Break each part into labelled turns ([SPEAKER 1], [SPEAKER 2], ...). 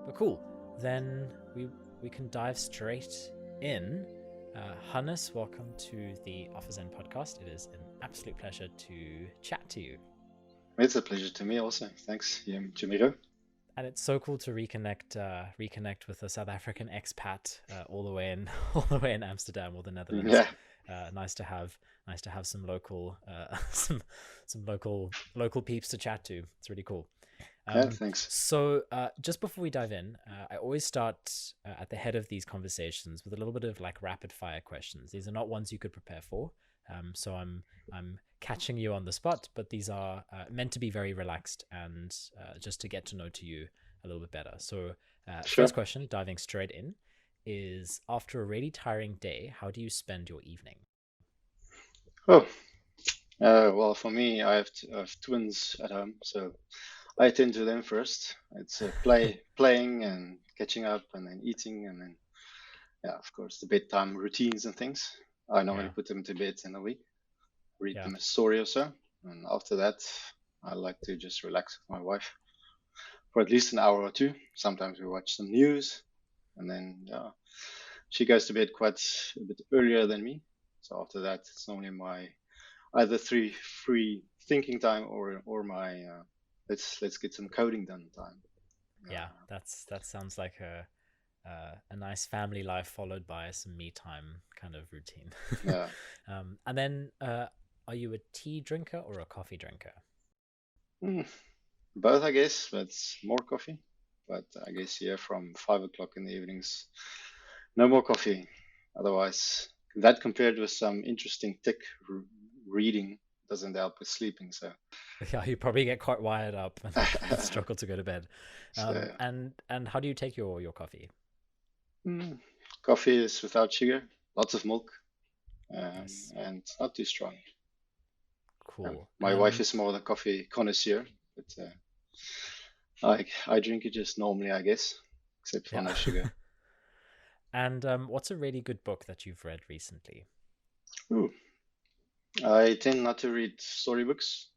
[SPEAKER 1] But cool. Then we can dive straight in. Hannes, welcome to the OfferZen podcast. It is an absolute pleasure to chat to you.
[SPEAKER 2] It's a pleasure to me also. Thanks, Jamiro.
[SPEAKER 1] And it's so cool to reconnect with a South African expat all the way in Amsterdam or the Netherlands.
[SPEAKER 2] Yeah.
[SPEAKER 1] Nice to have some local some local peeps to chat to. It's really cool.
[SPEAKER 2] Yeah, thanks.
[SPEAKER 1] So just before we dive in, I always start at the head of these conversations with a little bit of like rapid fire questions. These are not ones you could prepare for. So I'm catching you on the spot, but these are meant to be very relaxed and just to get to know you a little bit better. So
[SPEAKER 2] Sure.
[SPEAKER 1] first question, diving straight in, is after a really tiring day, how do you spend your evening?
[SPEAKER 2] Oh, well, for me, I have twins at home, so I attend to them first. It's playing and catching up, and then eating, and then yeah, of course, the bedtime routines and things. I normally
[SPEAKER 1] Yeah,
[SPEAKER 2] put them to bed in a week, read
[SPEAKER 1] yeah,
[SPEAKER 2] them a story or so, and after that, I like to just relax with my wife for at least an hour or two. Sometimes we watch some news, and then she goes to bed quite a bit earlier than me. So after that, it's normally my either free thinking time or my let's get some coding done time.
[SPEAKER 1] yeah. That sounds like a nice family life followed by some me time kind of routine.
[SPEAKER 2] Yeah,
[SPEAKER 1] And then, are you a tea drinker or a coffee drinker?
[SPEAKER 2] mm, both I guess, but more coffee. But I guess here from 5 o'clock in the evenings, no more coffee. Otherwise, that compared with some interesting tech reading doesn't help with sleeping. So,
[SPEAKER 1] Yeah, you probably get quite wired up and struggle to go to bed.
[SPEAKER 2] so
[SPEAKER 1] And how do you take your coffee?
[SPEAKER 2] mm, coffee is without sugar, lots of milk,
[SPEAKER 1] Nice,
[SPEAKER 2] and not too strong.
[SPEAKER 1] cool.
[SPEAKER 2] My wife is more the coffee connoisseur, but I drink it just normally, I guess, except for
[SPEAKER 1] Yeah.
[SPEAKER 2] no sugar.
[SPEAKER 1] And what's a really good book that you've read recently?
[SPEAKER 2] Ooh. I tend not to read storybooks.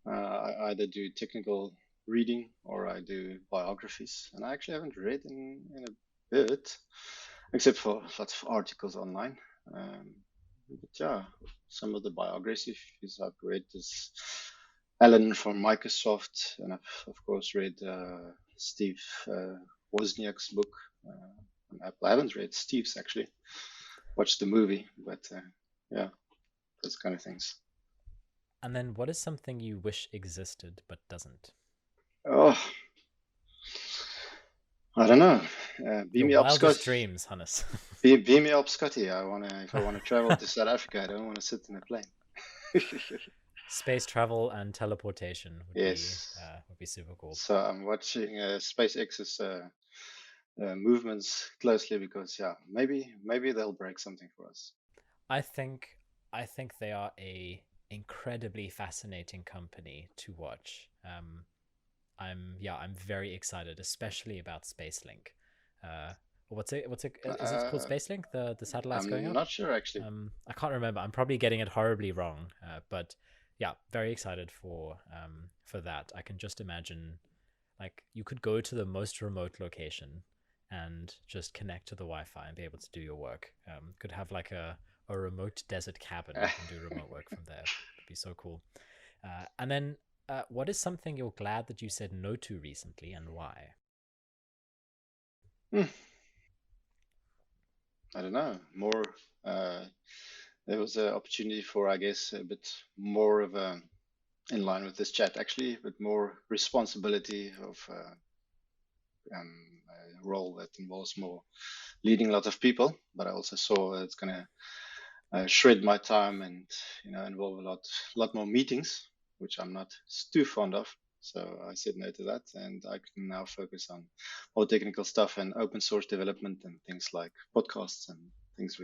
[SPEAKER 2] I either do technical reading or I do biographies, and I actually haven't read in a bit, except for lots of articles online. Um, but yeah, some of the biographies I've read is Alan from Microsoft, and I've of course read Steve Wozniak's book on Apple. I haven't read Steve's actually. Watched the movie, but yeah, those kind of things.
[SPEAKER 1] And then, what is something you wish existed but doesn't?
[SPEAKER 2] Oh, I don't know. Beam
[SPEAKER 1] Your
[SPEAKER 2] me up, Scott.
[SPEAKER 1] wildest dreams, Hannes.
[SPEAKER 2] Beam me up, Scotty. If I wanna travel to South Africa, I don't want to sit in a plane.
[SPEAKER 1] Space travel and teleportation
[SPEAKER 2] Yes.
[SPEAKER 1] would be super cool.
[SPEAKER 2] So I'm watching SpaceX's movements closely because yeah, maybe they'll break something for us.
[SPEAKER 1] I think they are a incredibly fascinating company to watch. I'm very excited, especially about SpaceLink. Is it called
[SPEAKER 2] Uh,
[SPEAKER 1] SpaceLink? The satellites going
[SPEAKER 2] I'm
[SPEAKER 1] up?
[SPEAKER 2] not sure actually.
[SPEAKER 1] I can't remember. I'm probably getting it horribly wrong. But yeah, very excited for that. I can just imagine, like, you could go to the most remote location and just connect to the Wi-Fi and be able to do your work. Could have like a remote desert cabin and do remote work from there. It'd be so cool. And then, what is something you're glad that you said no to recently, and why?
[SPEAKER 2] Hmm, I don't know. More. Uh, there was an opportunity for, I guess, a bit more of a in line with this chat actually, but more responsibility of a role that involves more leading a lot of people. But I also saw it's going to shred my time and involve a lot more meetings, which I'm not too fond of. So I said no to that, and I can now focus on more technical stuff and open source development and things like podcasts and things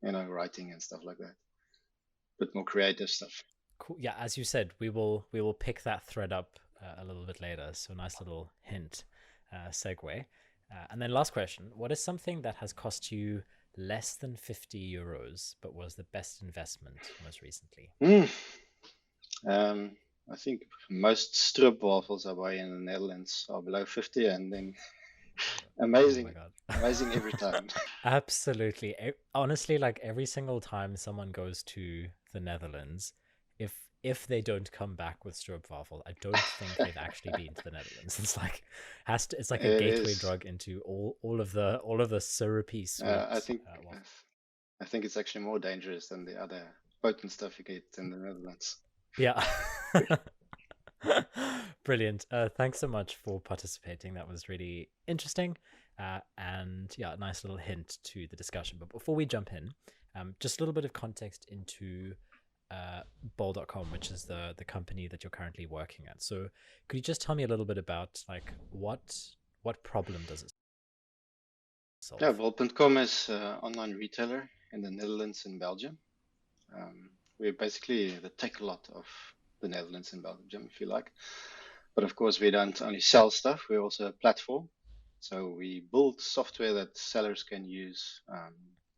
[SPEAKER 2] writing and stuff like that. Bit more creative stuff.
[SPEAKER 1] Cool. Yeah, as you said, we will pick that thread up a little bit later. So nice little hint, segue. And then last question: what is something that has cost you less than €50, but was the best investment most recently?
[SPEAKER 2] Mm. I think most stroopwafels I buy in the Netherlands are below 50, and then
[SPEAKER 1] Oh my
[SPEAKER 2] Amazing,
[SPEAKER 1] God.
[SPEAKER 2] amazing every time.
[SPEAKER 1] Absolutely. Honestly, like every single time someone goes to the Netherlands, if they don't come back with stroopwafel, I don't think they've actually been to the Netherlands. It's like it's like a
[SPEAKER 2] It
[SPEAKER 1] gateway
[SPEAKER 2] is.
[SPEAKER 1] drug into all of the syrupy
[SPEAKER 2] I
[SPEAKER 1] sweet
[SPEAKER 2] think
[SPEAKER 1] waffle.
[SPEAKER 2] I think it's actually more dangerous than the other potent stuff you get in the Netherlands.
[SPEAKER 1] Yeah. Brilliant. Thanks so much for participating. That was really interesting. And yeah, nice little hint to the discussion. But before we jump in, just a little bit of context into bol.com, which is the company that you're currently working at. So could you just tell me a little bit about like what problem does it
[SPEAKER 2] Yeah,
[SPEAKER 1] solve?
[SPEAKER 2] bol.com is an online retailer in the Netherlands and Belgium. We're basically the take a lot of the Netherlands and Belgium, if you like. But of course, we don't only sell stuff, we're also a platform. So we build software that sellers can use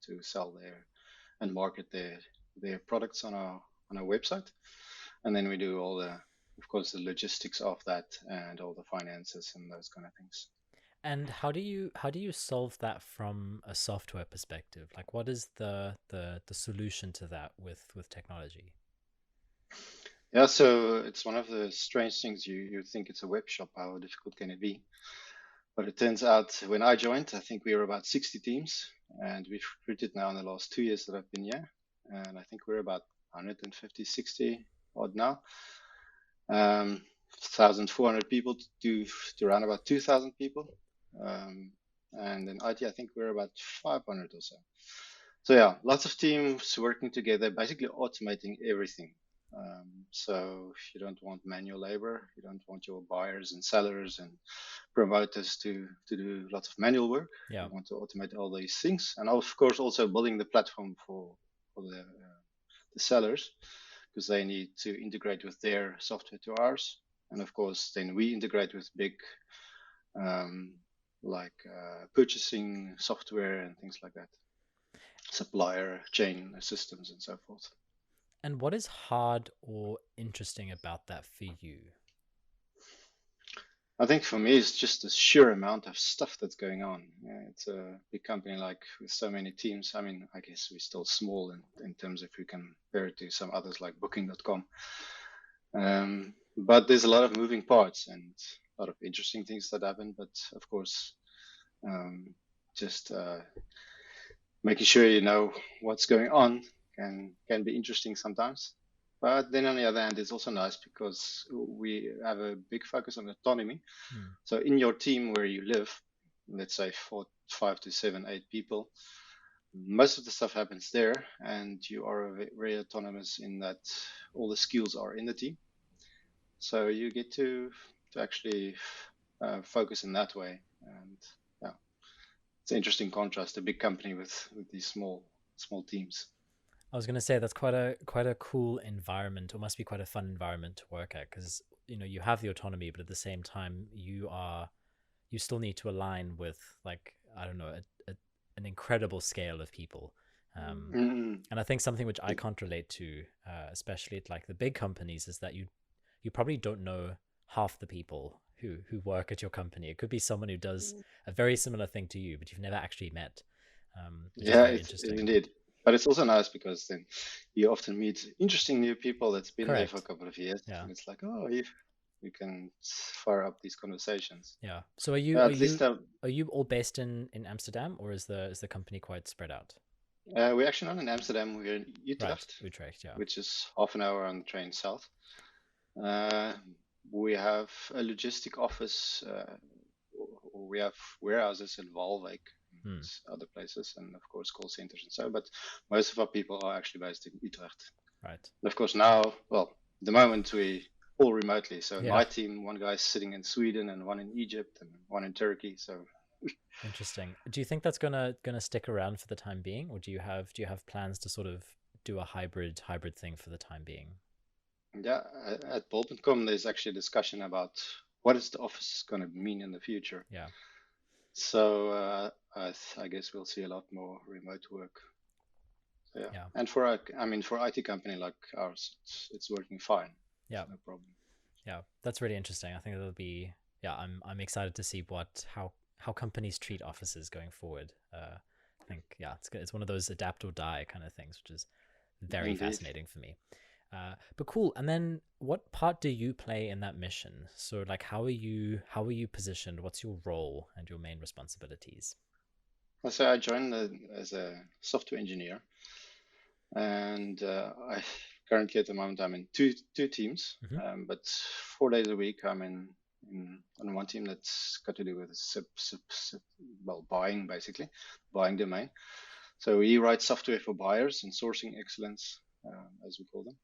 [SPEAKER 2] to sell their and market their products on our website. And then we do all the, of course, the logistics of that and all the finances and those kind of things.
[SPEAKER 1] And how do you solve that from a software perspective? Like what is the solution to that with technology?
[SPEAKER 2] Yeah, so it's one of the strange things. You think it's a web shop, how difficult can it be? But it turns out when I joined, I think we were about 60 teams, and we've recruited now in the last 2 years that I've been here, and I think we're about 150, 60 odd now. 1,400 people to around about 2,000 people. Um, and in IT, I think we're about 500 or so. So yeah, lots of teams working together, basically automating everything. So if you don't want manual labor, you don't want your buyers and sellers and promoters to do lots of manual work.
[SPEAKER 1] Yeah.
[SPEAKER 2] You want to automate all these things, and of course also building the platform for the sellers because they need to integrate with their software to ours, and of course then we integrate with big um, purchasing software and things like that, supplier chain systems and so forth.
[SPEAKER 1] And what is hard or interesting about that for you?
[SPEAKER 2] I think for me, it's just the sheer amount of stuff that's going on. Yeah, it's a big company like with so many teams. I mean, I guess we're still small in terms if you can compare it to some others like booking.com. But there's a lot of moving parts and a lot of interesting things that happen. But of course, um, just making sure you know what's going on can be interesting sometimes. But then on the other hand, it's also nice because we have a big focus on autonomy.
[SPEAKER 1] Hmm.
[SPEAKER 2] So in your team where you live, let's say 5 to 7, 8 people, most of the stuff happens there, and you are very autonomous in that all the skills are in the team. So you get to actually focus in that way, and yeah, it's an interesting contrast. A big company with these small teams.
[SPEAKER 1] I was going to say that's quite a cool environment, or must be quite a fun environment to work at, because you have the autonomy, but at the same time you still need to align with, like, I don't know, an incredible scale of people.
[SPEAKER 2] Mm-hmm.
[SPEAKER 1] And I think something which I can't relate to, especially at like the big companies, is that you probably don't know half the people who work at your company. It could be someone who does a very similar thing to you, but you've never actually met, which is
[SPEAKER 2] Yeah,
[SPEAKER 1] very
[SPEAKER 2] it's
[SPEAKER 1] interesting.
[SPEAKER 2] indeed. But it's also nice because then you often meet interesting new people that's been there for a
[SPEAKER 1] Correct.
[SPEAKER 2] couple of years,
[SPEAKER 1] Yeah.
[SPEAKER 2] and it's like, oh, you can fire up these conversations.
[SPEAKER 1] Yeah. So are you
[SPEAKER 2] Yeah,
[SPEAKER 1] are
[SPEAKER 2] at least
[SPEAKER 1] you are you all based in Amsterdam, or is the company quite spread out?
[SPEAKER 2] we're actually not in Amsterdam. We're in
[SPEAKER 1] Right.
[SPEAKER 2] Utrecht,
[SPEAKER 1] Utrecht. Yeah.
[SPEAKER 2] which is half an hour on the train south. Uh, we have a logistic office. We have warehouses in Waalwijk and
[SPEAKER 1] Hmm.
[SPEAKER 2] other places, and of course call centers and so. But most of our people are actually based in Utrecht.
[SPEAKER 1] Right.
[SPEAKER 2] And of course now, well, the moment we all remotely. So in
[SPEAKER 1] Yeah.
[SPEAKER 2] my team, one guy's sitting in Sweden and one in Egypt and one in Turkey. So
[SPEAKER 1] Interesting. Do you think that's gonna stick around for the time being, or do you have plans to sort of do a hybrid thing for the time being?
[SPEAKER 2] yeah, at bol.com, there's actually a discussion about what is the office going to mean in the future.
[SPEAKER 1] Yeah.
[SPEAKER 2] So I guess we'll see a lot more remote work. So yeah,
[SPEAKER 1] Yeah.
[SPEAKER 2] and I mean, for IT company like ours, it's working fine. It's
[SPEAKER 1] Yeah.
[SPEAKER 2] no problem.
[SPEAKER 1] Yeah. That's really interesting. I think it'll be. Yeah. I'm excited to see how companies treat officers going forward. I think yeah, it's one of those adapt or die kind of things, which is very
[SPEAKER 2] Indeed.
[SPEAKER 1] fascinating for me. But cool. And then, what part do you play in that mission? So, like, how are you positioned? What's your role and your main responsibilities?
[SPEAKER 2] So I joined as a software engineer, and I currently at the moment I'm in two teams,
[SPEAKER 1] Hmm.
[SPEAKER 2] but 4 days a week I'm in on one team that's got to do with well, buying, basically buying domain. So we write software for buyers and sourcing excellence, as we call them,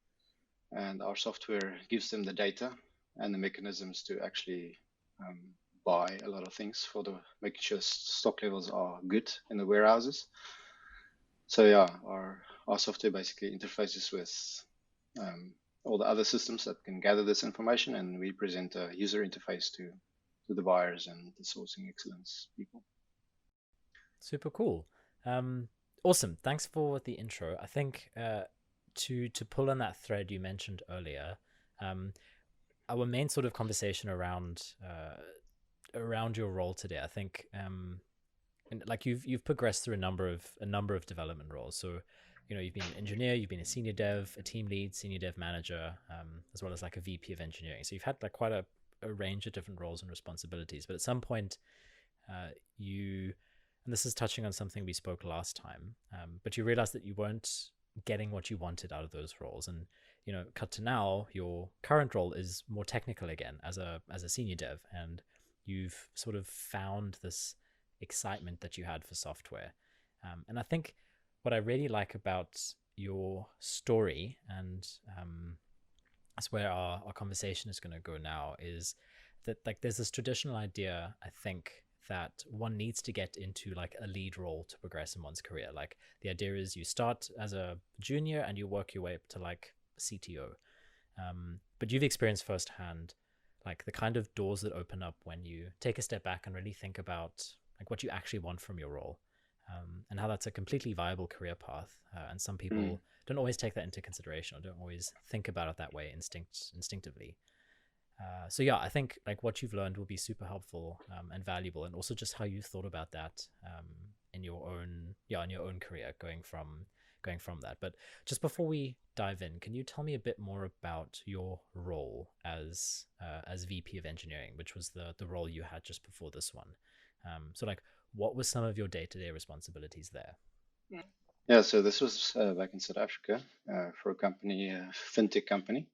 [SPEAKER 2] and our software gives them the data and the mechanisms to actually um, buy a lot of things for the making sure stock levels are good in the warehouses. So yeah, our software basically interfaces with um, all the other systems that can gather this information, and we present a user interface to the buyers and the sourcing excellence people.
[SPEAKER 1] Super cool. Um, awesome. Thanks for the intro. I think to pull on that thread you mentioned earlier, um, our main sort of conversation around your role today, I think, and like you've progressed through a number of development roles. So, you've been an engineer, you've been a senior dev, a team lead, senior dev manager, as well as like a VP of engineering. So you've had like quite a range of different roles and responsibilities. But at some point, you, and this is touching on something we spoke last time, but you realized that you weren't getting what you wanted out of those roles. And cut to now, your current role is more technical again as a senior dev, and you've sort of found this excitement that you had for software. And I think what I really like about your story, and that's where our conversation is going to go now, is that like there's this traditional idea, I think, that one needs to get into like a lead role to progress in one's career. Like the idea is you start as a junior and you work your way up to like CTO. But you've experienced firsthand like the kind of doors that open up when you take a step back and really think about like what you actually want from your role, and how that's a completely viable career path. And some
[SPEAKER 2] Mm.
[SPEAKER 1] people don't always take that into consideration or don't always think about it that way instinctively. So yeah, I think like what you've learned will be super helpful, and valuable, and also just how you thought about that, in your own career going from that. But just before we dive in, can you tell me a bit more about your role as VP of engineering, which was the role you had just before this one? So like, what were some of your day-to-day responsibilities there?
[SPEAKER 2] Yeah, so this was back in South Africa for a company, a fintech company.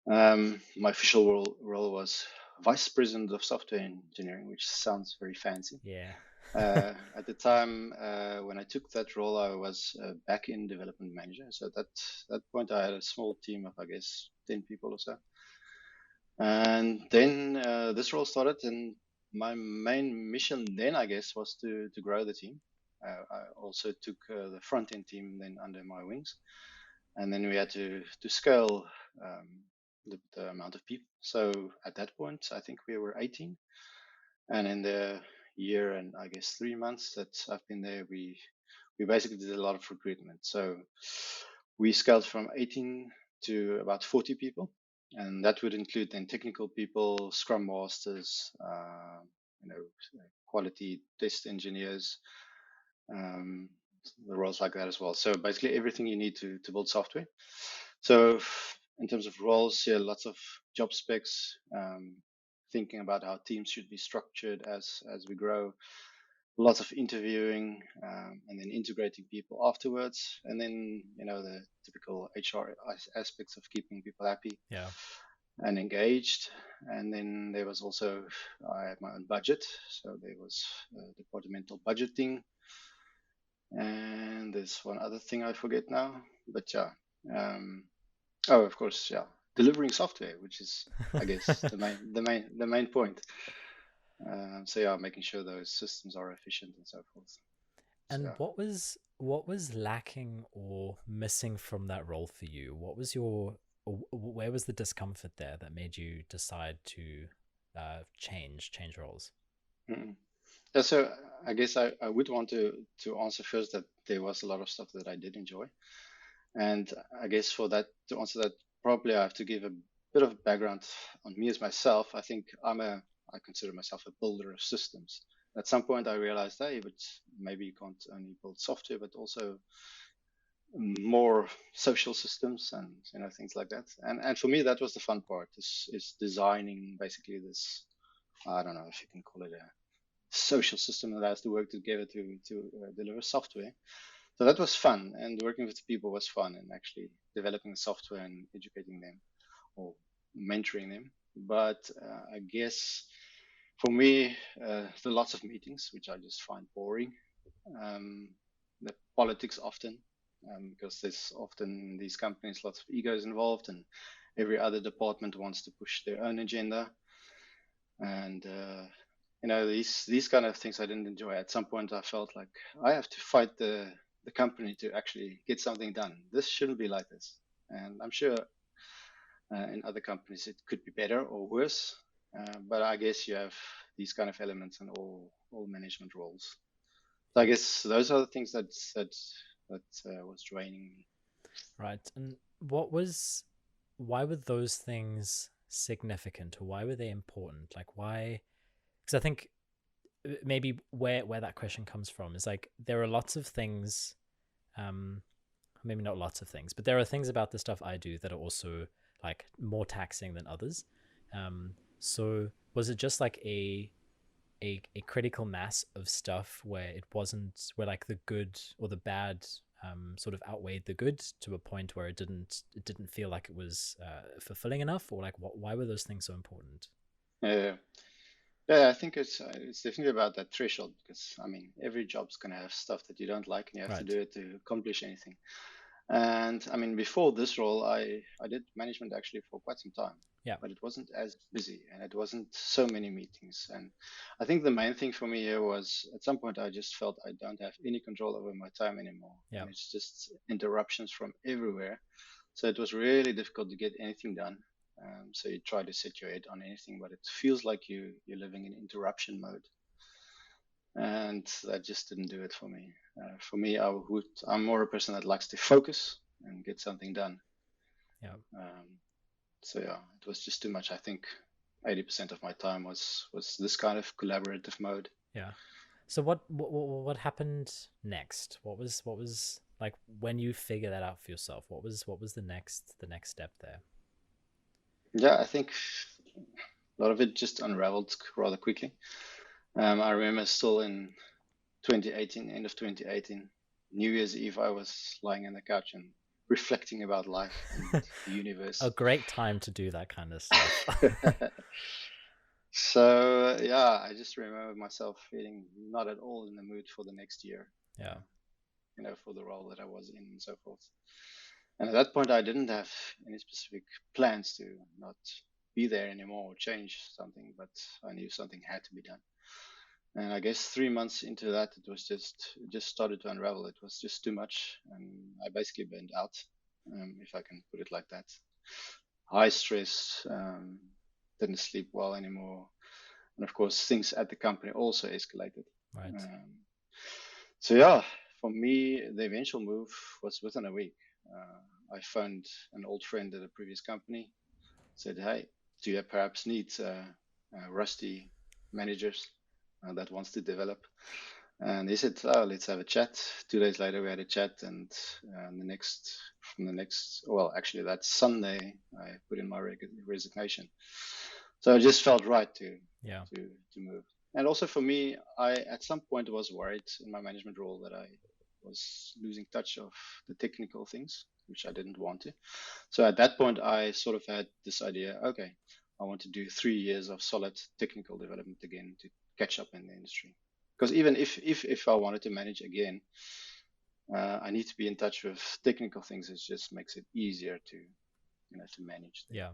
[SPEAKER 2] My official role was Vice President of Software Engineering, which sounds very fancy.
[SPEAKER 1] Yeah.
[SPEAKER 2] At the time when I took that role, I was a back-end development manager. So at that point, I had a small team of, I guess, 10 people or so. And then this role started, and my main mission then, I guess, was to grow the team. I also took the front end team then under my wings, and then we had to scale um, the amount of people. So at that point, I think we were 18, and in the year and I guess 3 months that I've been there, we basically did a lot of recruitment. So we scaled from 18 to about 40 people, and that would include then technical people, scrum masters, you know, quality test engineers, um, the roles like that as well. So basically everything you need to build software. So in terms of roles, yeah, lots of job specs, thinking about how teams should be structured as we grow, lots of interviewing, and then integrating people afterwards, and then the typical HR aspects of keeping people happy
[SPEAKER 1] Yeah.
[SPEAKER 2] and engaged. And then there was also, I had my own budget, so there was departmental budgeting, and there's one other thing I forget now, but yeah. Um, oh, of course, yeah, delivering software, which is, I guess, the main point. So yeah, making sure those systems are efficient and so forth. So
[SPEAKER 1] And
[SPEAKER 2] yeah.
[SPEAKER 1] what was lacking or missing from that role for you? What was where was the discomfort there that made you decide to change roles?
[SPEAKER 2] Mm. Yeah, so I guess I would want to answer first that there was a lot of stuff that I did enjoy, and I guess for that to answer that, probably I have to give a bit of background on me as myself. I think I consider myself a builder of systems. At some point, I realized, hey, but maybe you can't only build software, but also more social systems and things like that. And for me, that was the fun part, is designing basically this, I don't know if you can call it a social system that has to work together to deliver software. So that was fun, and working with people was fun, and actually developing the software and educating them or mentoring them. But I guess for me, the lots of meetings, which I just find boring. The politics often, because there's often in these companies lots of egos involved, and every other department wants to push their own agenda. And these kind of things I didn't enjoy. At some point, I felt like I have to fight the company to actually get something done. This shouldn't be like this. And I'm sure in other companies it could be better or worse. But I guess you have these kind of elements in all management roles. So I guess those are the things that was draining me.
[SPEAKER 1] Right. And why were those things significant, or why were they important? Like, why? Because I think maybe where that question comes from is like, there are lots of things, maybe not lots of things, but there are things about the stuff I do that are also like more taxing than others. So was it just like a critical mass of stuff where where like the good or the bad sort of outweighed the good to a point where it didn't feel like it was fulfilling enough, or like why were those things so important?
[SPEAKER 2] Yeah, I think it's definitely about that threshold, because I mean every job's gonna have stuff that you don't like, and you have to do it to accomplish anything. And I mean, before this role, I did management actually for quite some time.
[SPEAKER 1] Yeah.
[SPEAKER 2] But it wasn't as busy, and it wasn't so many meetings. And I think the main thing for me here was, at some point I just felt I don't have any control over my time anymore.
[SPEAKER 1] Yeah.
[SPEAKER 2] And it's just interruptions from everywhere. So it was really difficult to get anything done. So you try to set your head on anything, but it feels like you're living in interruption mode. And that just didn't do it for me. For me, I'm more a person that likes to focus and get something done.
[SPEAKER 1] Yeah.
[SPEAKER 2] So yeah, it was just too much. I think 80% of my time was this kind of collaborative mode.
[SPEAKER 1] Yeah. So what happened next? What was like when you figure that out for yourself? What was the next step there?
[SPEAKER 2] Yeah, I think a lot of it just unraveled rather quickly. I remember still in 2018, end of 2018, New Year's Eve, I was lying on the couch and reflecting about life and the universe.
[SPEAKER 1] A great time to do that kind of stuff.
[SPEAKER 2] So yeah, I just remember myself feeling not at all in the mood for the next year.
[SPEAKER 1] Yeah.
[SPEAKER 2] For the role that I was in and so forth. And at that point, I didn't have any specific plans to not be there anymore or change something, but I knew something had to be done. And I guess 3 months into that, it just started to unravel. It was just too much, and I basically burned out, if I can put it like that. High stress, didn't sleep well anymore, and of course, things at the company also escalated.
[SPEAKER 1] Right.
[SPEAKER 2] So yeah, for me, the eventual move was within a week. I phoned an old friend at a previous company, said, "Hey, do you perhaps need rusty managers that wants to develop?" And he said, "Oh, let's have a chat." 2 days later, we had a chat, and actually that Sunday, I put in my resignation. So it just felt right to move. And also for me, I at some point was worried in my management role that I was losing touch of the technical things, which I didn't want to. So at that point, I sort of had this idea, okay, I want to do 3 years of solid technical development again to catch up in the industry. Because even if I wanted to manage again, I need to be in touch with technical things. It just makes it easier to manage them.
[SPEAKER 1] Yeah.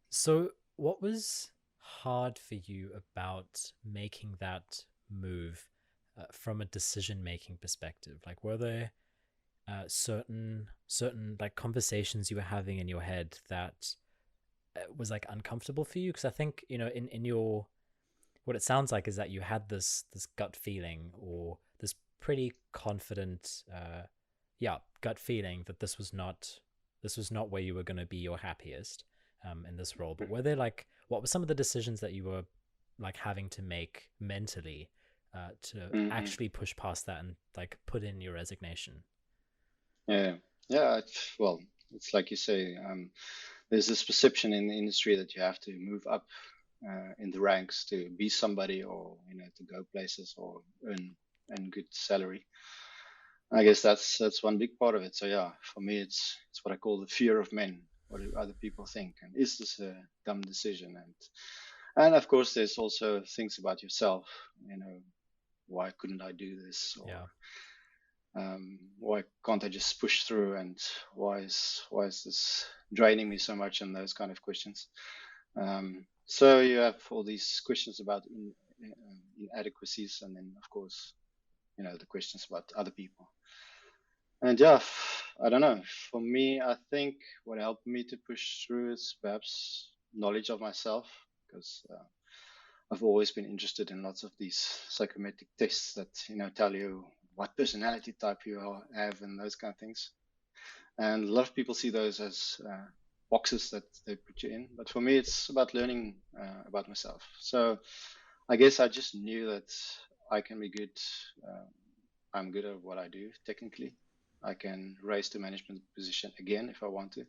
[SPEAKER 1] So what was hard for you about making that move from a decision-making perspective? Like, were there certain like conversations you were having in your head that was like uncomfortable for you? Because I think, in your, what it sounds like is that you had this gut feeling, or this pretty confident gut feeling that this was not where you were going to be your happiest in this role. But were there like, what were some of the decisions that you were like having to make mentally to
[SPEAKER 2] Hmm.
[SPEAKER 1] actually push past that and like put in your resignation.
[SPEAKER 2] Yeah, yeah. Well, it's like you say. There's this perception in the industry that you have to move up in the ranks to be somebody, or to go places or earn good salary. I guess that's one big part of it. So yeah, for me, it's what I call the fear of men. What do other people think, and is this a dumb decision? And of course, there's also things about yourself. Why couldn't I do this? Or
[SPEAKER 1] Yeah.
[SPEAKER 2] why can't I just push through? And why is this draining me so much? And those kind of questions. So you have all these questions about inadequacies, and then of course, the questions about other people. And yeah, I don't know. For me, I think what helped me to push through is perhaps knowledge of myself, because I've always been interested in lots of these psychometric tests that tell you what personality type have and those kind of things. And a lot of people see those as boxes that they put you in, but for me, it's about learning about myself. So I guess I just knew that I can be good. Uh, I'm good at what I do technically. I can raise to management position again if I want to.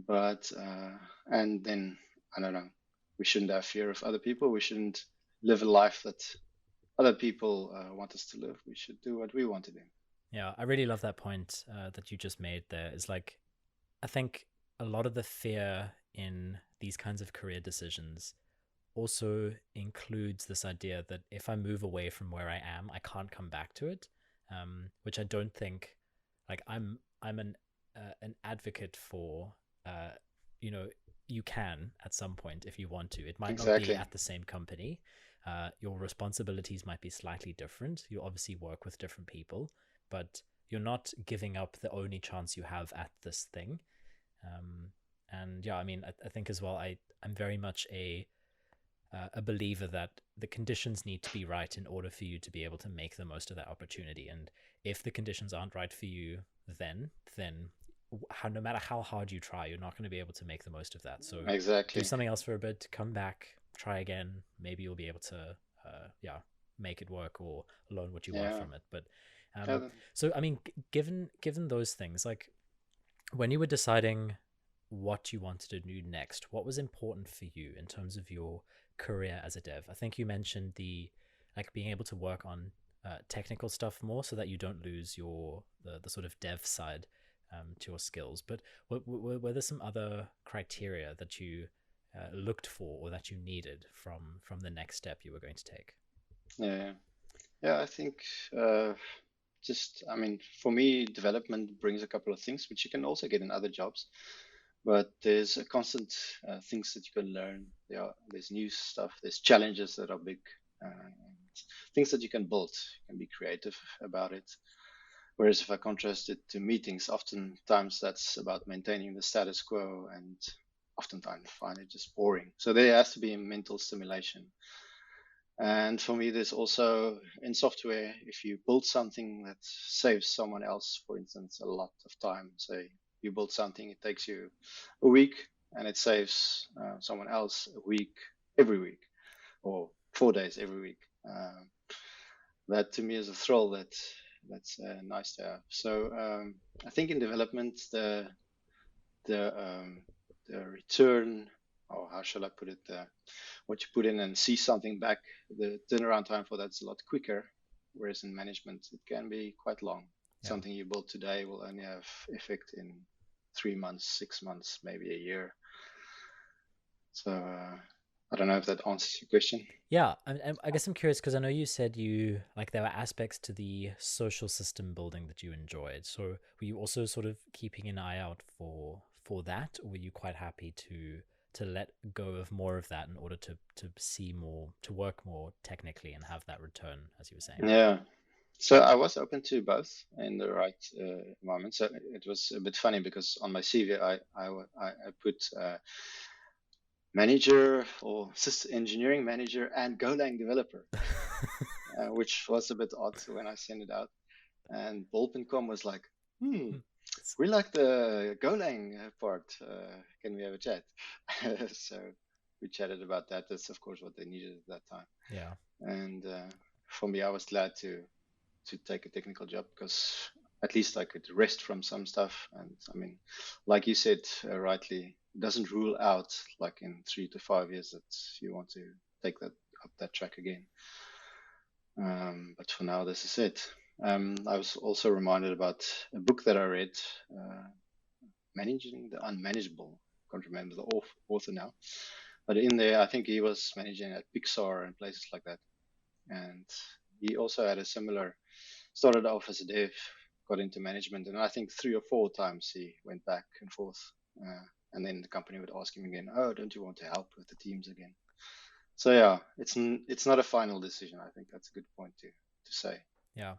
[SPEAKER 2] But and then I don't know. We shouldn't have fear of other people. We shouldn't live a life that other people want us to live. We should do what we want to do.
[SPEAKER 1] Yeah, I really love that point that you just made there. Is like, I think a lot of the fear in these kinds of career decisions also includes this idea that if I move away from where I am, I can't come back to it, which I don't think. Like I'm an advocate for, uh, you know, you can at some point if you want to. It might not be
[SPEAKER 2] Exactly.
[SPEAKER 1] at the same company. Your responsibilities might be slightly different. You obviously work with different people, but you're not giving up the only chance you have at this thing. Um, and yeah, I mean, I think as well, I'm very much a believer that the conditions need to be right in order for you to be able to make the most of that opportunity. And if the conditions aren't right for you, then no matter how hard you try, you're not going to be able to make the most of that. So do
[SPEAKER 2] Exactly.
[SPEAKER 1] something else for a bit, come back, try again. Maybe you'll be able to, yeah, make it work or learn what you want
[SPEAKER 2] Yeah.
[SPEAKER 1] from it. But
[SPEAKER 2] Yeah.
[SPEAKER 1] so I mean, given those things, like when you were deciding what you wanted to do next, what was important for you in terms of your career as a dev? I think you mentioned the like being able to work on technical stuff more so that you don't lose the sort of dev side to your skills. But were there some other criteria that you looked for or that you needed from the next step you were going to take?
[SPEAKER 2] Yeah. Yeah. I think uh, I mean, for me, development brings a couple of things which you can also get in other jobs. But there's a constant things that you can learn. There's new stuff. There's challenges that are big. Things that you can build. You can be creative about it. Whereas if I contrast it to meetings, oftentimes that's about maintaining the status quo, and oftentimes find it just boring. So there has to be a mental stimulation. And for me, there's also in software, if you build something that saves someone else, for instance, a lot of time, say you build something, it takes you a week and it saves someone else a week every week, or 4 days every week. That to me is a thrill that's nice to have. So I think in development, the um, the return, or how shall I put it, what you put in and see something back, the turnaround time for that's a lot quicker. Whereas in management, it can be quite long.
[SPEAKER 1] Yeah.
[SPEAKER 2] Something you build today will only have effect in 3 months, 6 months, maybe a year. So I don't know if that answers your question.
[SPEAKER 1] Yeah, I guess I'm curious because I know you said you like there were aspects to the social system building that you enjoyed. So were you also sort of keeping an eye out for that, or were you quite happy to let go of more of that in order to see more, to work more technically and have that return, as you were saying?
[SPEAKER 2] Yeah. So I was open to both in the right environment. So it was a bit funny because on my CV I put manager or engineering manager and Golang developer, which was a bit odd when I sent it out. And bolcom was like, we like the Golang part. Can we have a chat? So we chatted about that. That's of course what they needed at that time.
[SPEAKER 1] Yeah.
[SPEAKER 2] And for me, I was glad to take a technical job because at least I could rest from some stuff. And I mean, like you said rightly, it doesn't rule out like in 3 to 5 years that you want to take that up that track again. But for now, this is it. I was also reminded about a book that I read, Managing the Unmanageable. I can't remember the author now, but in there, I think he was managing at Pixar and places like that. And he also had a similar, started off as a dev, got into management, and I think 3 or 4 times he went back and forth. And then the company would ask him again, "Oh, don't you want to help with the teams again?" So yeah, it's not a final decision. I think that's a good point to say.
[SPEAKER 1] Yeah.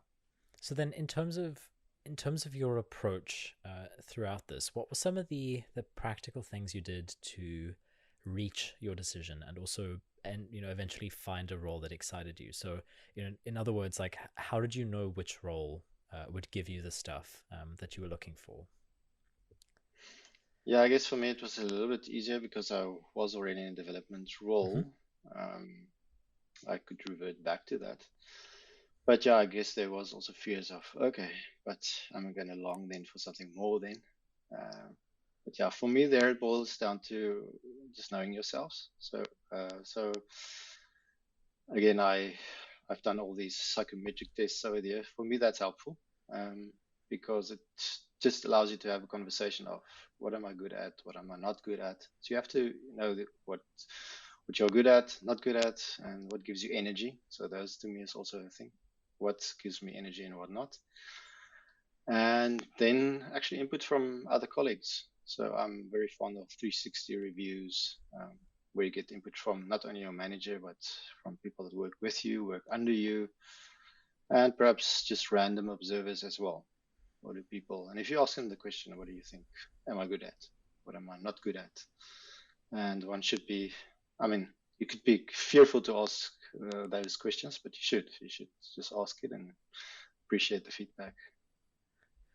[SPEAKER 1] So then, in terms of your approach throughout this, what were some of the practical things you did to reach your decision and also eventually find a role that excited you? So in other words, like, how did you know which role would give you the stuff that you were looking for?
[SPEAKER 2] Yeah, I guess for me it was a little bit easier because I was already in a development
[SPEAKER 1] Mm-hmm.
[SPEAKER 2] role. Um, I could revert back to that. But yeah, I guess there was also fears of, okay, but am I going to long then for something more then? Uh, but yeah, for me there it boils down to just knowing yourselves. So again, I've done all these psychometric tests over the years. For me, that's helpful because it just allows you to have a conversation of what am I good at, what am I not good at. So you have to know what you're good at, not good at, and what gives you energy. So those to me is also a thing. What gives me energy and what not. And then actually input from other colleagues. So I'm very fond of 360 reviews, where you get input from not only your manager, but from people that work with you, work under you, and perhaps just random observers as well. What do people, and if you ask them the question, what do you think am I good at? What am I not good at? And one should be, I mean, you could be fearful to ask those questions, but you should just ask it and appreciate the feedback.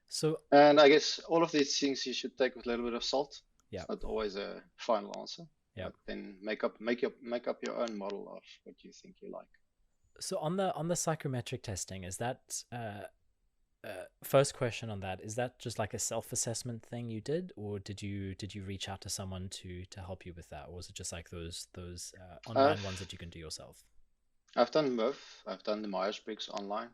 [SPEAKER 1] So
[SPEAKER 2] And I guess all of these things you should take with a little bit of salt.
[SPEAKER 1] yeah,
[SPEAKER 2] It's not always a final answer,
[SPEAKER 1] yeah.
[SPEAKER 2] but then make up your own model of what you think you like.
[SPEAKER 1] So on the psychometric testing, is that first question on that, is that just like a self-assessment thing you did, or did you reach out to someone to help you with that, or was it just like those online ones that you can do yourself?
[SPEAKER 2] I've done both. I've done the Myers-Briggs online.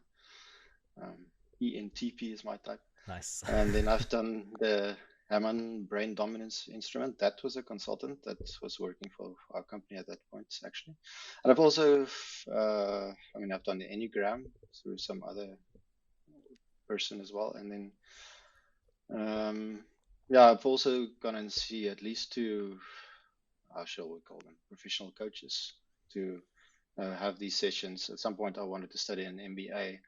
[SPEAKER 2] ENTP is my type.
[SPEAKER 1] Nice.
[SPEAKER 2] And then I've done the Hammond brain dominance instrument. That was a consultant that was working for our company at that point, actually. And I've also, I've done the Enneagram through some other person as well. And then, I've also gone and see at least two, how shall we call them, professional coaches to have these sessions. At some point, I wanted to study an MBA,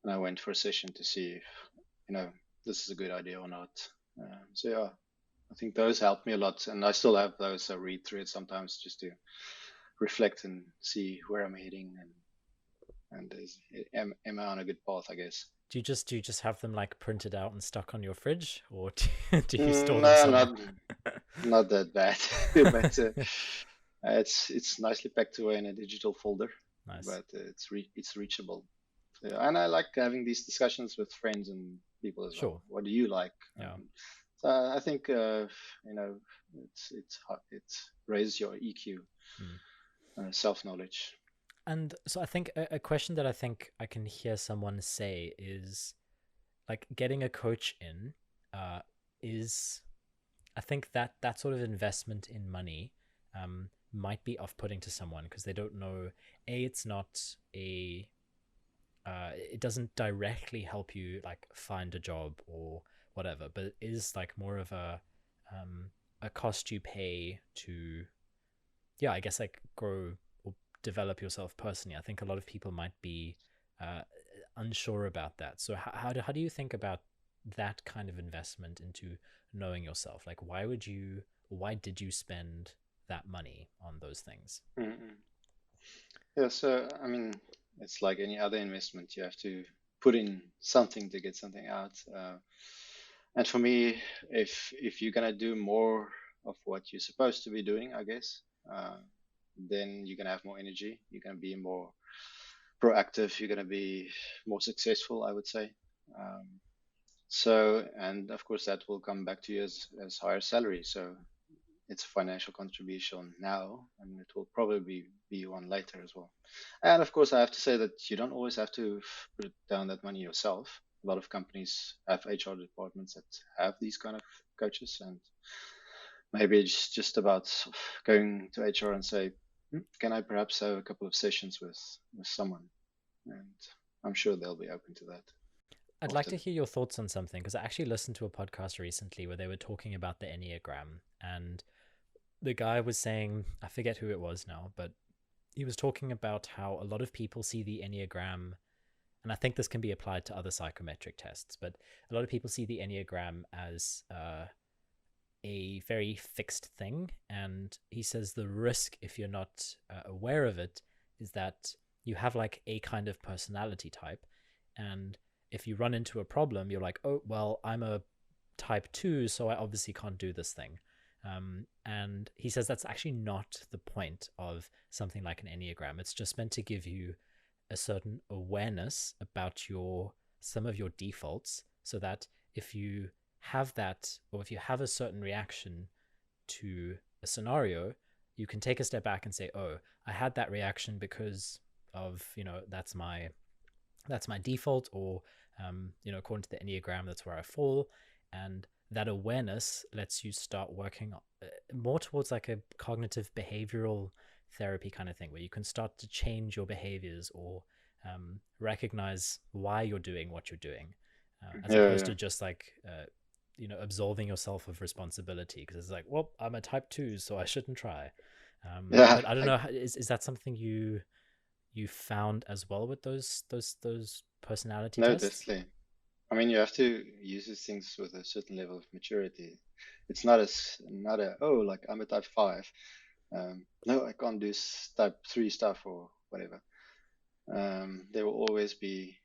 [SPEAKER 2] and I went for a session to see if, this is a good idea or not. I think those helped me a lot, and I still have those. I read through it sometimes just to reflect and see where I'm heading, and am I on a good path, I guess.
[SPEAKER 1] Do you just have them like printed out and stuck on your fridge, or do you store them
[SPEAKER 2] No,
[SPEAKER 1] somewhere?
[SPEAKER 2] not that bad, but it's nicely packed away in a digital folder,
[SPEAKER 1] Nice.
[SPEAKER 2] but it's reachable. So, and I like having these discussions with friends and people as
[SPEAKER 1] Sure.
[SPEAKER 2] well. What do you like?
[SPEAKER 1] Yeah.
[SPEAKER 2] So I think it raises your EQ, self knowledge.
[SPEAKER 1] And so I think a question that I think I can hear someone say is like getting a coach in is, I think that sort of investment in money might be off-putting to someone because they don't know, it's not a it doesn't directly help you like find a job or whatever, but it is like more of a cost you pay to, yeah, I guess like grow or develop yourself personally. I think a lot of people might be unsure about that. So how do you think about that kind of investment into knowing yourself? Like, why did you spend that money on those things?
[SPEAKER 2] Mm-hmm. Yeah, so I mean, it's like any other investment. You have to put in something to get something out. And for me, if you're gonna do more of what you're supposed to be doing, I guess, then you're gonna have more energy. You're gonna be more proactive. You're gonna be more successful, I would say. Um, so, and of course, that will come back to you as higher salary. So it's a financial contribution now, and it will probably be one later as well. And of course, I have to say that you don't always have to put down that money yourself. A lot of companies have HR departments that have these kind of coaches, and maybe it's just about going to HR and say, can I perhaps have a couple of sessions with someone? And I'm sure they'll be open to that
[SPEAKER 1] I'd like to
[SPEAKER 2] often.
[SPEAKER 1] hear your thoughts on something, because I actually listened to a podcast recently where they were talking about the Enneagram, and the guy was saying, I forget who it was now, but he was talking about how a lot of people see the Enneagram, and I think this can be applied to other psychometric tests, but a lot of people see the Enneagram as a very fixed thing. And he says the risk, if you're not aware of it, is that you have like a kind of personality type. And if you run into a problem, you're like, oh, well, I'm a type 2, so I obviously can't do this thing. And he says that's actually not the point of something like an Enneagram. It's just meant to give you a certain awareness about some of your defaults, so that if you have that, or if you have a certain reaction to a scenario, you can take a step back and say, oh, I had that reaction because of, that's my default, or according to the Enneagram, that's where I fall. And that awareness lets you start working more towards like a cognitive behavioral therapy kind of thing, where you can start to change your behaviors, or recognize why you're doing what you're doing, as
[SPEAKER 2] Yeah,
[SPEAKER 1] opposed
[SPEAKER 2] yeah.
[SPEAKER 1] to just like absolving yourself of responsibility, because it's like, well, I'm a type 2, so I shouldn't try.
[SPEAKER 2] Yeah,
[SPEAKER 1] But I don't know, is that something you found as well with those personality
[SPEAKER 2] no,
[SPEAKER 1] tests?
[SPEAKER 2] definitely. I mean, you have to use these things with a certain level of maturity. It's not a like I'm a type 5. No, I can't do type 3 stuff or whatever. There will always be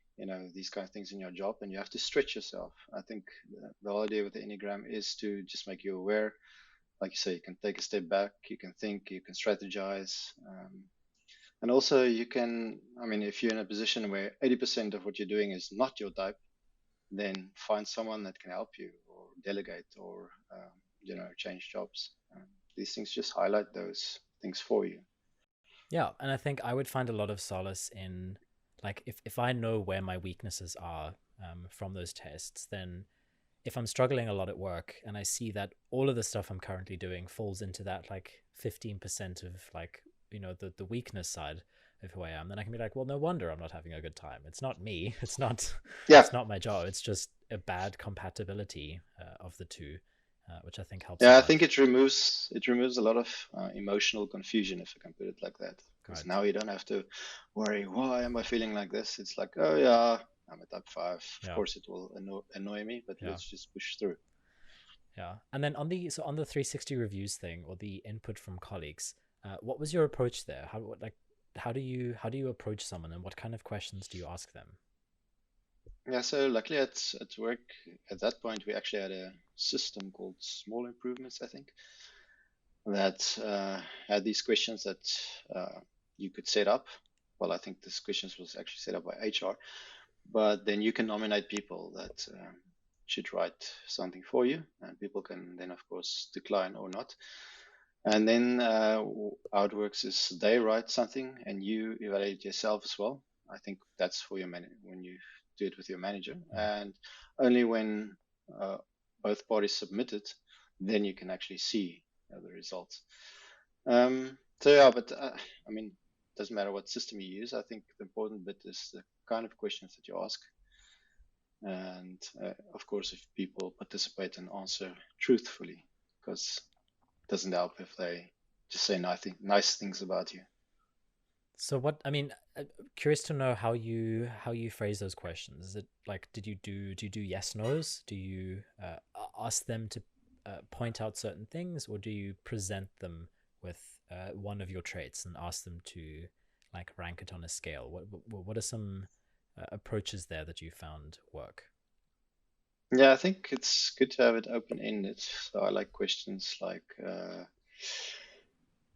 [SPEAKER 2] these kind of things in your job, and you have to stretch yourself. I think the whole idea with the Enneagram is to just make you aware. Like you say, you can take a step back, you can think, you can strategize, and also you can. I mean, if you're in a position where 80% of what you're doing is not your type, then find someone that can help you, or delegate, or change jobs. These things just highlight those things for you.
[SPEAKER 1] Yeah, and I think I would find a lot of solace in, like, if I know where my weaknesses are from those tests, then if I'm struggling a lot at work and I see that all of the stuff I'm currently doing falls into that like 15% of like, the weakness side of who I am, then I can be like, well, no wonder I'm not having a good time. It's not me.
[SPEAKER 2] Yeah,
[SPEAKER 1] It's not my job. It's just a bad compatibility of the two, which I think helps a
[SPEAKER 2] yeah. I
[SPEAKER 1] lot.
[SPEAKER 2] think it removes a lot of emotional confusion, if I can put it like that. Because
[SPEAKER 1] Right.
[SPEAKER 2] now you don't have to worry, why am I feeling like this? It's like, oh yeah, I'm a type 5. Of
[SPEAKER 1] Yeah.
[SPEAKER 2] course, it will annoy me, but
[SPEAKER 1] Yeah.
[SPEAKER 2] let's just push through.
[SPEAKER 1] Yeah. And then on the 360 reviews thing, or the input from colleagues, what was your approach there? How do you approach someone, and what kind of questions do you ask them?
[SPEAKER 2] Yeah, so luckily at work at that point we actually had a system called small improvements, I think, that had these questions that you could set up. Well, I think this questions was actually set up by HR, but then you can nominate people that should write something for you, and people can then, of course, decline or not. And then how it works is they write something and you evaluate yourself as well. I think that's for your when you do it with your manager,
[SPEAKER 1] Mm.
[SPEAKER 2] and only when uh, both parties submit it, then you can actually see the results. So yeah, but I mean, it doesn't matter what system you use. I think the important bit is the kind of questions that you ask, and of course, if people participate and answer truthfully, because it doesn't help if they just say nice things about you.
[SPEAKER 1] So what I mean, curious to know how you phrase those questions. Is it like, do you do yes nos? Do you ask them to point out certain things, or do you present them with one of your traits and ask them to like rank it on a scale? What are some approaches there that you found work?
[SPEAKER 2] Yeah, I think it's good to have it open-ended. So I like questions like,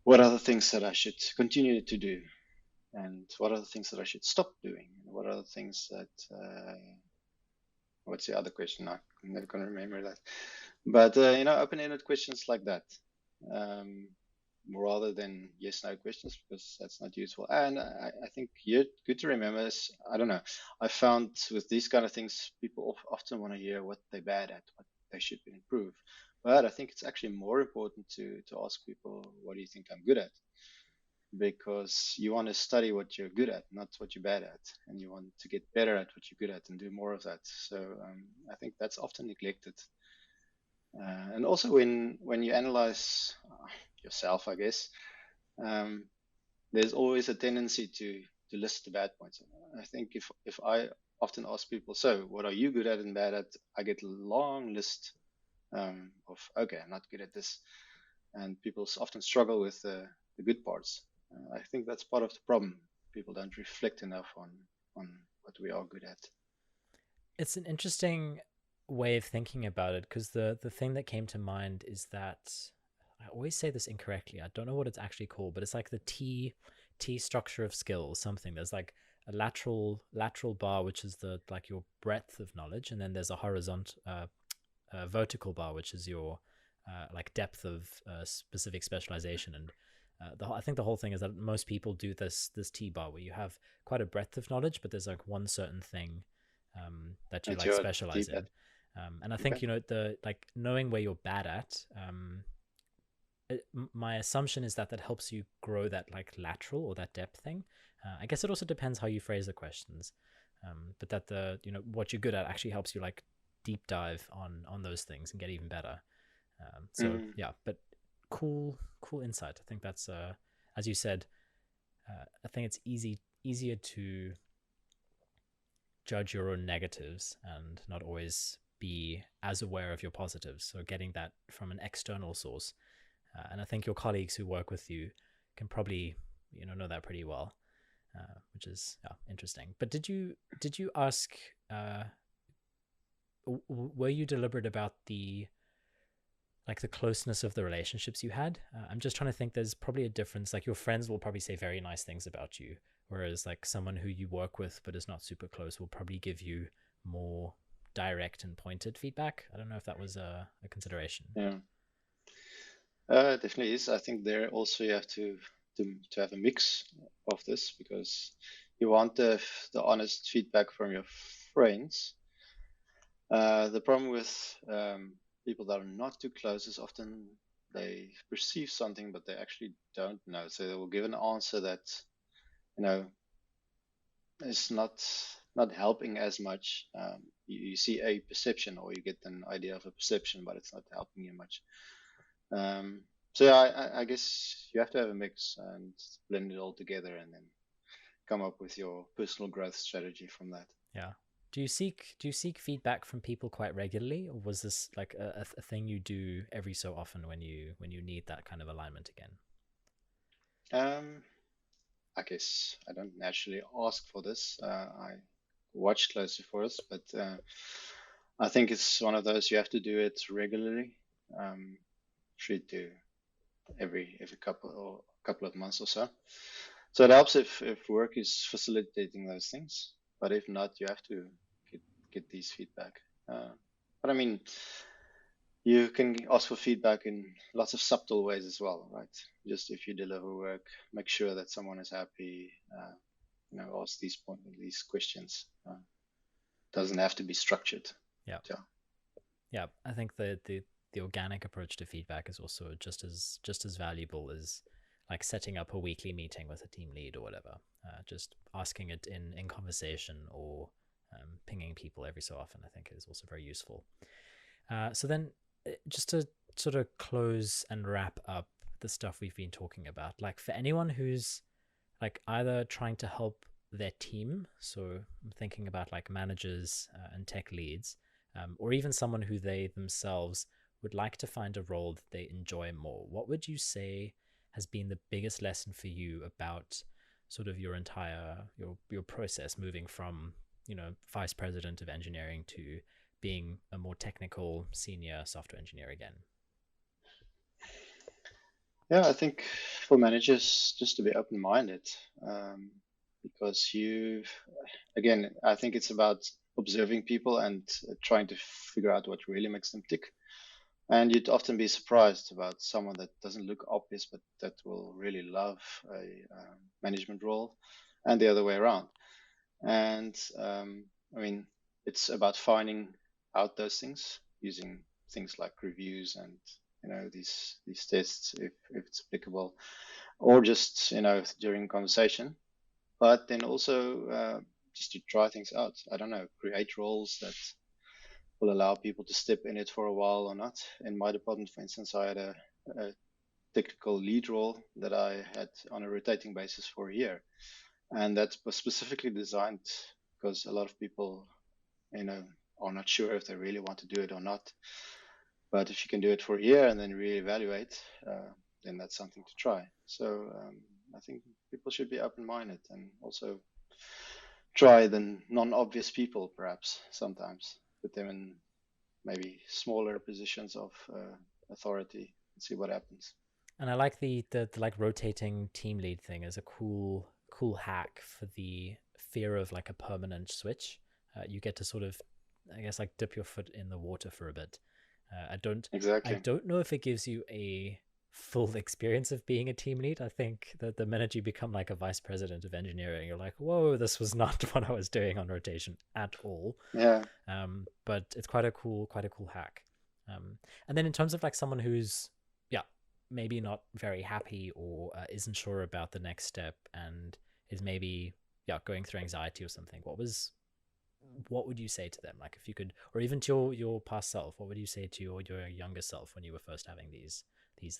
[SPEAKER 2] what are the things that I should continue to do? And what are the things that I should stop doing? And what are the things that, what's the other question? I'm never going to remember that. But, open-ended questions like that. Um, Rather than yes no questions, because that's not useful. And I think here good to remember is, I don't know, I found with these kind of things people often want to hear what they're bad at, what they should improve, but I think it's actually more important to ask people, what do you think I'm good at? Because you want to study what you're good at, not what you're bad at, and you want to get better at what you're good at and do more of that. So I think that's often neglected. And also when you analyze yourself, I guess, um, there's always a tendency to list the bad points. I think if I often ask people, so what are you good at and bad at? I get a long list of, okay, I'm not good at this, and people often struggle with the good parts. I think that's part of the problem. People don't reflect enough on what we are good at.
[SPEAKER 1] It's an interesting way of thinking about it, because the thing that came to mind is that I always say this incorrectly. I don't know what it's actually called, but it's like the T structure of skills, something. There's like a lateral bar, which is the like your breadth of knowledge, and then there's a horizontal vertical bar, which is your like depth of specific specialization. And I think the whole thing is that most people do this T bar, where you have quite a breadth of knowledge, but there's like one certain thing that you
[SPEAKER 2] That
[SPEAKER 1] like
[SPEAKER 2] you're
[SPEAKER 1] specialize
[SPEAKER 2] deep
[SPEAKER 1] in.
[SPEAKER 2] at.
[SPEAKER 1] And I think
[SPEAKER 2] Okay.
[SPEAKER 1] the like knowing where you're bad at. My assumption is that that helps you grow that like lateral or that depth thing. I guess it also depends how you phrase the questions, but that the what you're good at actually helps you like deep dive on those things and get even better. So
[SPEAKER 2] Mm,
[SPEAKER 1] yeah, but cool insight. I think that's as you said. I think it's easier to judge your own negatives and not always be as aware of your positives. So getting that from an external source, and I think your colleagues who work with you can probably know that pretty well, which is interesting. But did you ask? Were you deliberate about the like the closeness of the relationships you had? I'm just trying to think. There's probably a difference. Like your friends will probably say very nice things about you, whereas like someone who you work with but is not super close will probably give you more direct and pointed feedback. I don't know if that was a consideration.
[SPEAKER 2] yeah. It definitely is. I think there also you have to have a mix of this, because you want the honest feedback from your friends. The problem with people that are not too close is often they perceive something, but they actually don't know. So they will give an answer that you know is not helping as much. You see a perception, or you get an idea of a perception, but it's not helping you much. Um, so yeah, I guess you have to have a mix and blend it all together, and then come up with your personal growth strategy from that.
[SPEAKER 1] Yeah. Do you seek feedback from people quite regularly, or was this like a thing you do every so often when you need that kind of alignment again?
[SPEAKER 2] Um, I guess I don't naturally ask for this. I watch closely for this, but I think it's one of those you have to do it regularly. Should do every couple of months or so. So it helps if work is facilitating those things, but if not, you have to get get these feedback. But I mean, you can ask for feedback in lots of subtle ways as well, right? Just if you deliver work, make sure that someone is happy. Ask these questions. Doesn't have to be structured.
[SPEAKER 1] Yeah.
[SPEAKER 2] Yeah.
[SPEAKER 1] Yeah, I think the organic approach to feedback is also just as valuable as like setting up a weekly meeting with a team lead or whatever. Just asking it in conversation, or pinging people every so often, I think is also very useful. So then, just to sort of close and wrap up the stuff we've been talking about, like for anyone who's like either trying to help their team, so I'm thinking about like managers and tech leads, or even someone who they themselves would like to find a role that they enjoy more, what would you say has been the biggest lesson for you about sort of your entire your process moving from vice president of engineering to being a more technical senior software engineer again?
[SPEAKER 2] Yeah, I think for managers just to be open-minded, um, because again, I think it's about observing people and trying to figure out what really makes them tick. And you'd often be surprised about someone that doesn't look obvious, but that will really love a management role, and the other way around. And I mean, it's about finding out those things using things like reviews and these tests if it's applicable, or just during conversation. But then also just to try things out. I don't know, create roles that will allow people to step in it for a while or not. In my department, for instance, I had a technical lead role that I had on a rotating basis for a year, and that was specifically designed because a lot of people, you know, are not sure if they really want to do it or not. But if you can do it for a year and then reevaluate, then that's something to try. So I think people should be open-minded and also try the non-obvious people, perhaps sometimes put them in maybe smaller positions of authority and see what happens.
[SPEAKER 1] And I like the like rotating team lead thing as a cool hack for the fear of like a permanent switch. You get to sort of, I guess, like dip your foot in the water for a bit. I
[SPEAKER 2] Exactly.
[SPEAKER 1] don't know if it gives you a full experience of being a team lead. I think that the minute you become like a vice president of engineering, you're like, whoa, this was not what I was doing on rotation at all.
[SPEAKER 2] Yeah.
[SPEAKER 1] But it's quite a cool hack. And then in terms of like someone who's, yeah, maybe not very happy or isn't sure about the next step and is maybe, yeah, going through anxiety or something, what would you say to them? Like if you could, or even to your past self, what would you say to your younger self when you were first having these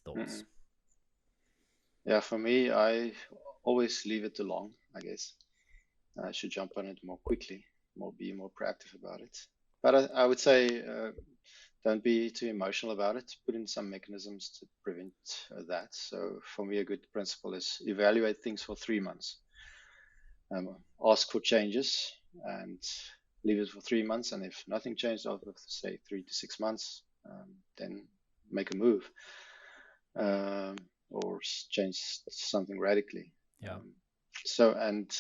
[SPEAKER 1] thoughts?
[SPEAKER 2] Mm-mm. Yeah, for me, I always leave it too long, I guess. I should jump on it more quickly, be more proactive about it. But I would say don't be too emotional about it. Put in some mechanisms to prevent that. So for me, a good principle is evaluate things for 3 months. Ask for changes and leave it for 3 months. And if nothing changed after, say, 3 to 6 months, then make a move um, or change something radically.
[SPEAKER 1] Yeah.
[SPEAKER 2] And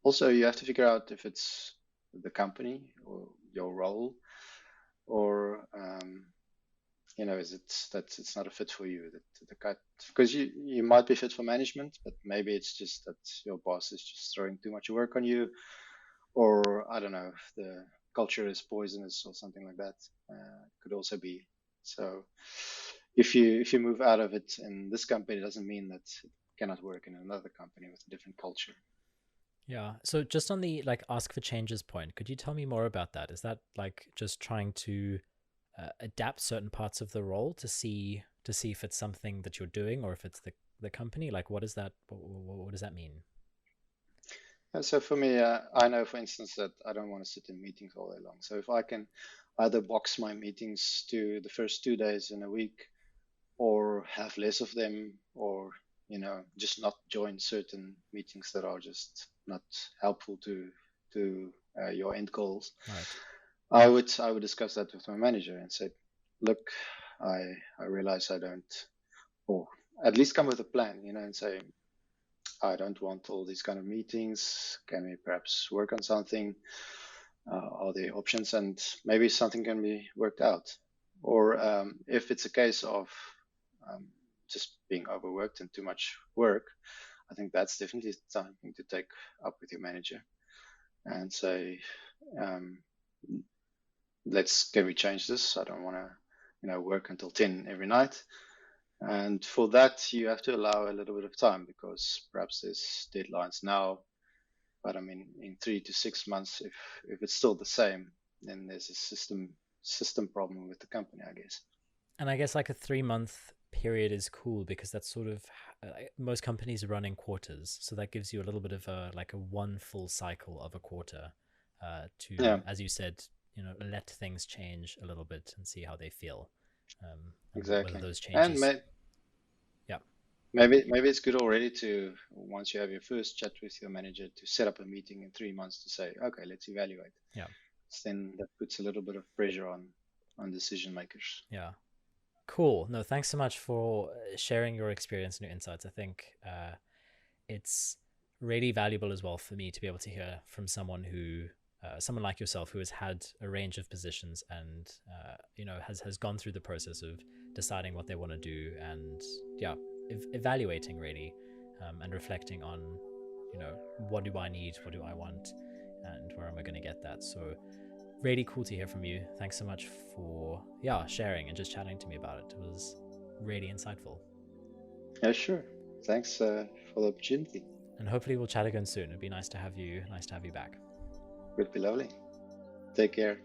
[SPEAKER 2] also you have to figure out if it's the company or your role, or is it that it's not a fit for you, that the cut, because you might be fit for management, but maybe it's just that your boss is just throwing too much work on you, or I don't know if the culture is poisonous or something like that. Could also be. So if you move out of it in this company, it doesn't mean that it cannot work in another company with a different culture.
[SPEAKER 1] Yeah. So just on the like ask for changes point, could you tell me more about that? Is that like just trying to adapt certain parts of the role to see if it's something that you're doing or if it's the company? Like what is that? What does that mean?
[SPEAKER 2] And so for me, I know, for instance, that I don't want to sit in meetings all day long. So if I can either box my meetings to the first 2 days in a week, or have less of them, or just not join certain meetings that are just not helpful to your end goals,
[SPEAKER 1] Right.
[SPEAKER 2] I would discuss that with my manager and say, look, I realize I don't, or at least come with a plan, and say, I don't want all these kind of meetings. Can we perhaps work on something? Are there options? And maybe something can be worked out. Or if it's a case of um, just being overworked and too much work, I think that's definitely something to take up with your manager and say, um, can we change this? I don't want to, work until 10 every night. And for that, you have to allow a little bit of time, because perhaps there's deadlines now, but I mean, in 3 to 6 months, if it's still the same, then there's a system problem with the company, I guess.
[SPEAKER 1] And I guess like a 3 month period is cool because that's sort of most companies run in quarters, so that gives you a little bit of a like a one full cycle of a quarter to,
[SPEAKER 2] Yeah,
[SPEAKER 1] as you said, let things change a little bit and see how they feel, and whether
[SPEAKER 2] exactly.
[SPEAKER 1] those
[SPEAKER 2] And
[SPEAKER 1] changes, yeah,
[SPEAKER 2] maybe it's good already to, once you have your first chat with your manager, to set up a meeting in 3 months to say, okay, let's evaluate.
[SPEAKER 1] yeah,
[SPEAKER 2] then that puts a little bit of pressure on decision makers.
[SPEAKER 1] Yeah. Cool. No, thanks so much for sharing your experience and your insights. I think it's really valuable as well for me to be able to hear from someone who, someone like yourself, who has had a range of positions and has gone through the process of deciding what they want to do and evaluating really, and reflecting on, what do I need, what do I want, and where am I going to get that. So really cool to hear from you. Thanks so much for sharing and just chatting to me about it. It was really insightful.
[SPEAKER 2] Yeah, sure. Thanks for the opportunity.
[SPEAKER 1] And hopefully we'll chat again soon. It'd be nice to have you back.
[SPEAKER 2] Would be lovely. Take care.